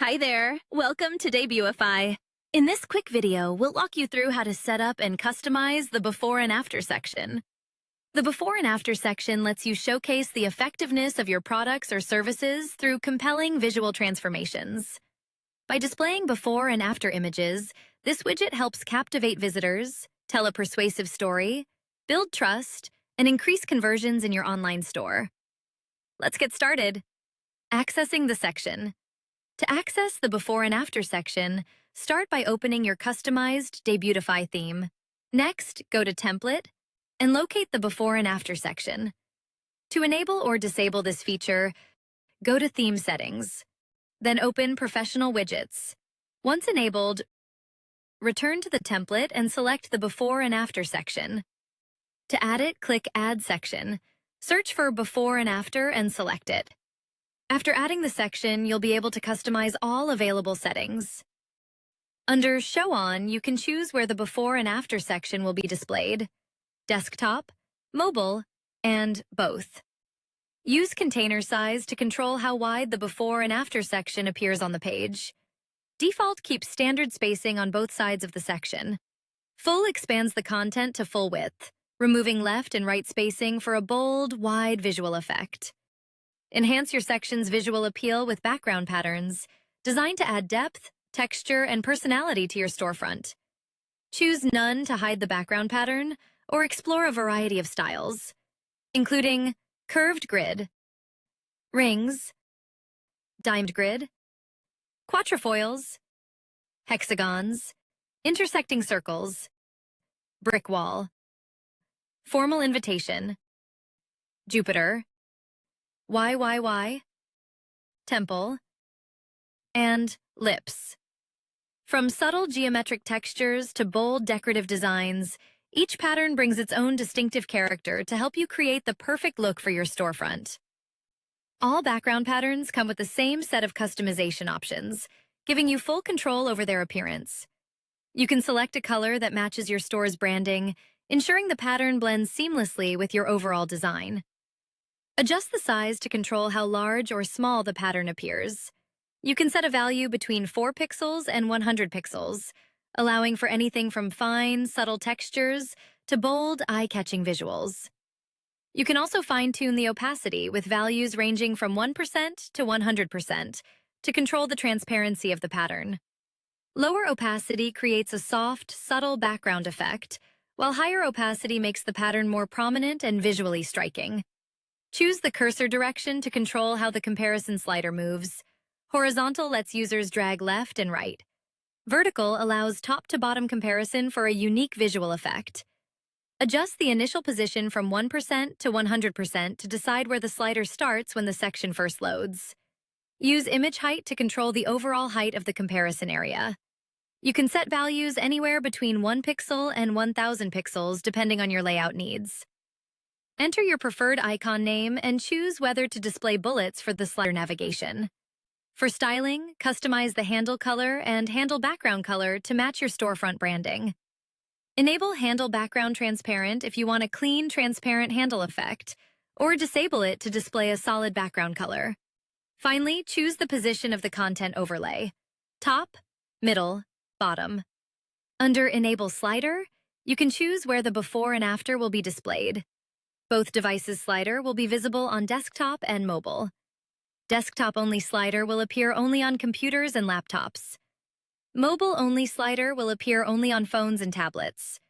Hi there, welcome to Debutify. In this quick video, we'll walk you through how to set up and customize the before and after section. The before and after section lets you showcase the effectiveness of your products or services through compelling visual transformations. By displaying before and after images, this widget helps captivate visitors, tell a persuasive story, build trust, and increase conversions in your online store. Let's get started. Accessing the section. To access the before and after section, start by opening your customized Debutify theme. Next, go to Template and locate the before and after section. To enable or disable this feature, go to Theme Settings. Then open Professional Widgets. Once enabled, return to the template and select the before and after section. To add it, click Add Section. Search for Before and After and select it. After adding the section, you'll be able to customize all available settings. Under Show On, you can choose where the before and after section will be displayed: desktop, mobile, and both. Use container size to control how wide the before and after section appears on the page. Default keeps standard spacing on both sides of the section. Full expands the content to full width, removing left and right spacing for a bold, wide visual effect. Enhance your section's visual appeal with background patterns, designed to add depth, texture, and personality to your storefront. Choose None to hide the background pattern, or explore a variety of styles, including curved grid, rings, diamond grid, quatrefoils, hexagons, intersecting circles, brick wall, formal invitation, Jupiter, YYY, temple, and lips. From subtle geometric textures to bold decorative designs, each pattern brings its own distinctive character to help you create the perfect look for your storefront. All background patterns come with the same set of customization options, giving you full control over their appearance. You can select a color that matches your store's branding, ensuring the pattern blends seamlessly with your overall design. Adjust the size to control how large or small the pattern appears. You can set a value between 4 pixels and 100 pixels, allowing for anything from fine, subtle textures to bold, eye-catching visuals. You can also fine-tune the opacity with values ranging from 1% to 100% to control the transparency of the pattern. Lower opacity creates a soft, subtle background effect, while higher opacity makes the pattern more prominent and visually striking. Choose the cursor direction to control how the comparison slider moves. Horizontal lets users drag left and right. Vertical allows top-to-bottom comparison for a unique visual effect. Adjust the initial position from 1% to 100% to decide where the slider starts when the section first loads. Use image height to control the overall height of the comparison area. You can set values anywhere between 1 pixel and 1,000 pixels depending on your layout needs. Enter your preferred icon name and choose whether to display bullets for the slider navigation. For styling, customize the handle color and handle background color to match your storefront branding. Enable handle background transparent if you want a clean, transparent handle effect, or disable it to display a solid background color. Finally, choose the position of the content overlay: top, middle, bottom. Under Enable Slider, you can choose where the before and after will be displayed. Both devices' slider will be visible on desktop and mobile. Desktop-only slider will appear only on computers and laptops. Mobile-only slider will appear only on phones and tablets.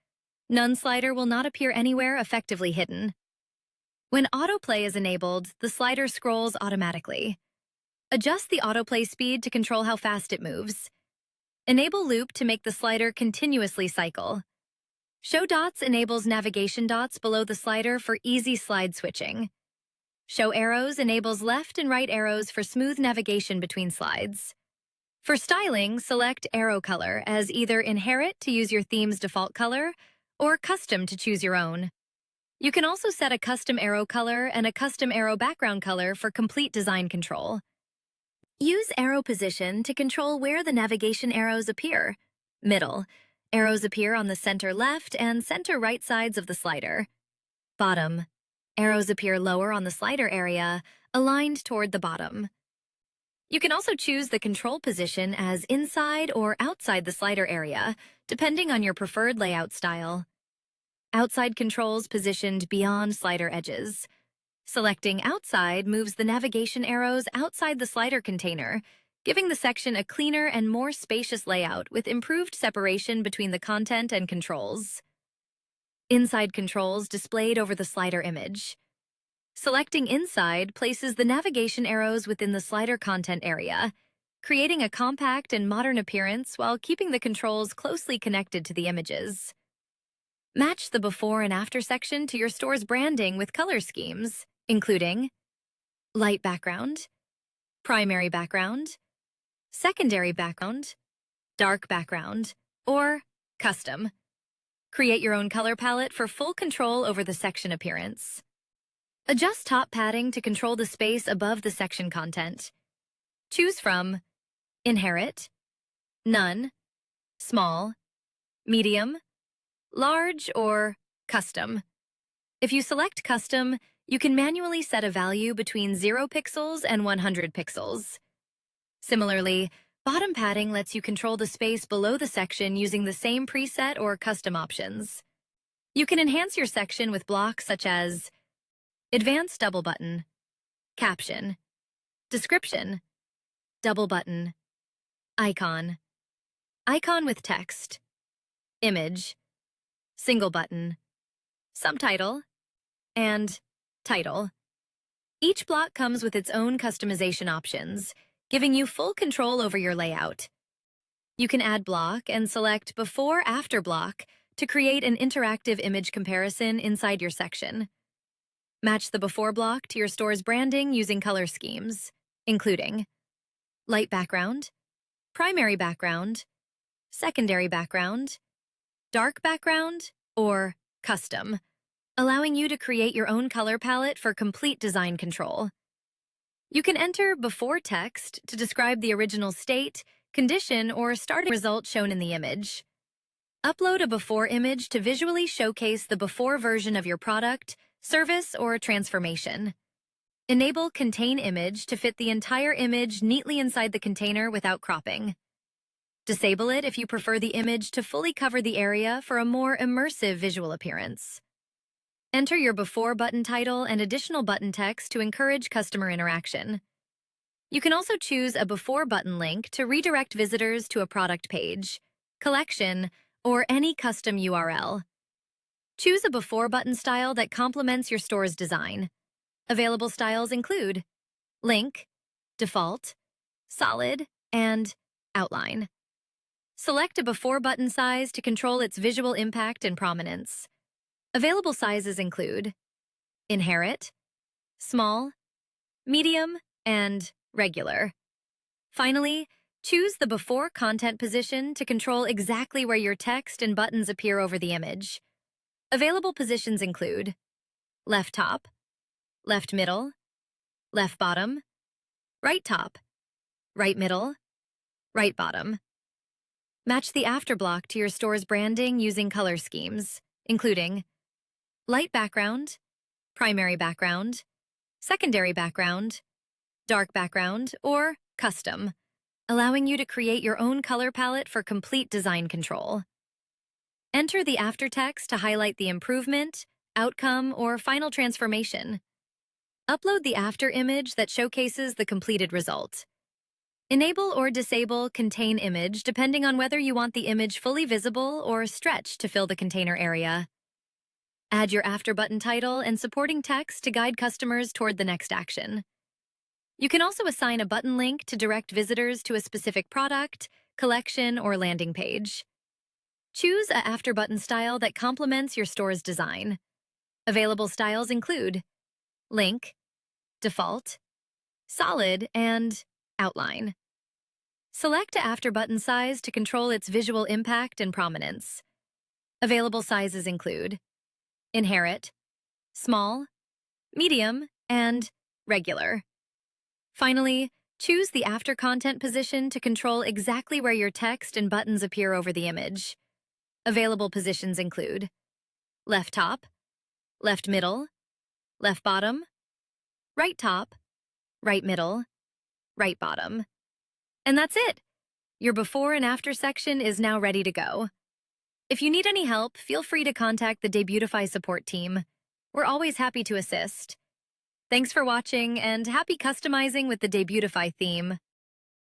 None slider will not appear anywhere effectively hidden. When autoplay is enabled, the slider scrolls automatically. Adjust the autoplay speed to control how fast it moves. Enable loop to make the slider continuously cycle. Show dots enables navigation dots below the slider for easy slide switching. Show arrows enables left and right arrows for smooth navigation between slides. For styling, select arrow color as either Inherit to use your theme's default color or Custom to choose your own. You can also set a custom arrow color and a custom arrow background color for complete design control. Use arrow position to control where the navigation arrows appear. Middle. Arrows appear on the center left and center right sides of the slider. Bottom. Arrows appear lower on the slider area, aligned toward the bottom. You can also choose the control position as inside or outside the slider area, depending on your preferred layout style. Outside controls positioned beyond slider edges. Selecting outside moves the navigation arrows outside the slider container, giving the section a cleaner and more spacious layout with improved separation between the content and controls. Inside controls displayed over the slider image. Selecting inside places the navigation arrows within the slider content area, creating a compact and modern appearance while keeping the controls closely connected to the images. Match the before and after section to your store's branding with color schemes, including light background, primary background, secondary background, dark background, or custom. Create your own color palette for full control over the section appearance. Adjust top padding to control the space above the section content. Choose from Inherit, None, Small, Medium, Large, or Custom. If you select Custom, you can manually set a value between 0 pixels and 100 pixels. Similarly, bottom padding lets you control the space below the section using the same preset or custom options. You can enhance your section with blocks such as Advanced double button, Caption, Description, Double button, Icon, Icon with text, Image, Single button, Subtitle, and Title. Each block comes with its own customization options, giving you full control over your layout. You can add block and select Before/After block to create an interactive image comparison inside your section. Match the before block to your store's branding using color schemes, including light background, primary background, secondary background, dark background, or custom, allowing you to create your own color palette for complete design control. You can enter before text to describe the original state, condition, or starting result shown in the image. Upload a before image to visually showcase the before version of your product, service, or transformation. Enable Contain Image to fit the entire image neatly inside the container without cropping. Disable it if you prefer the image to fully cover the area for a more immersive visual appearance. Enter your before button title and additional button text to encourage customer interaction. You can also choose a before button link to redirect visitors to a product page, collection, or any custom URL. Choose a before button style that complements your store's design. Available styles include Link, Default, Solid, and Outline. Select a before button size to control its visual impact and prominence. Available sizes include Inherit, Small, Medium, and Regular. Finally, choose the before content position to control exactly where your text and buttons appear over the image. Available positions include left top, left middle, left bottom, right top, right middle, right bottom. Match the after block to your store's branding using color schemes, including light background, primary background, secondary background, dark background, or custom, allowing you to create your own color palette for complete design control. Enter the after text to highlight the improvement, outcome, or final transformation. Upload the after image that showcases the completed result. Enable or disable Contain Image depending on whether you want the image fully visible or stretched to fill the container area. Add your after button title and supporting text to guide customers toward the next action. You can also assign a button link to direct visitors to a specific product, collection, or landing page. Choose a after button style that complements your store's design. Available styles include Link, Default, Solid, and Outline. Select a after button size to control its visual impact and prominence. Available sizes include Inherit, Small, Medium, and Regular. Finally, choose the after content position to control exactly where your text and buttons appear over the image. Available positions include left top, left middle, left bottom, right top, right middle, right bottom. And that's it. Your before and after section is now ready to go. If you need any help, feel free to contact the Debutify support team. We're always happy to assist. Thanks for watching, and happy customizing with the Debutify theme.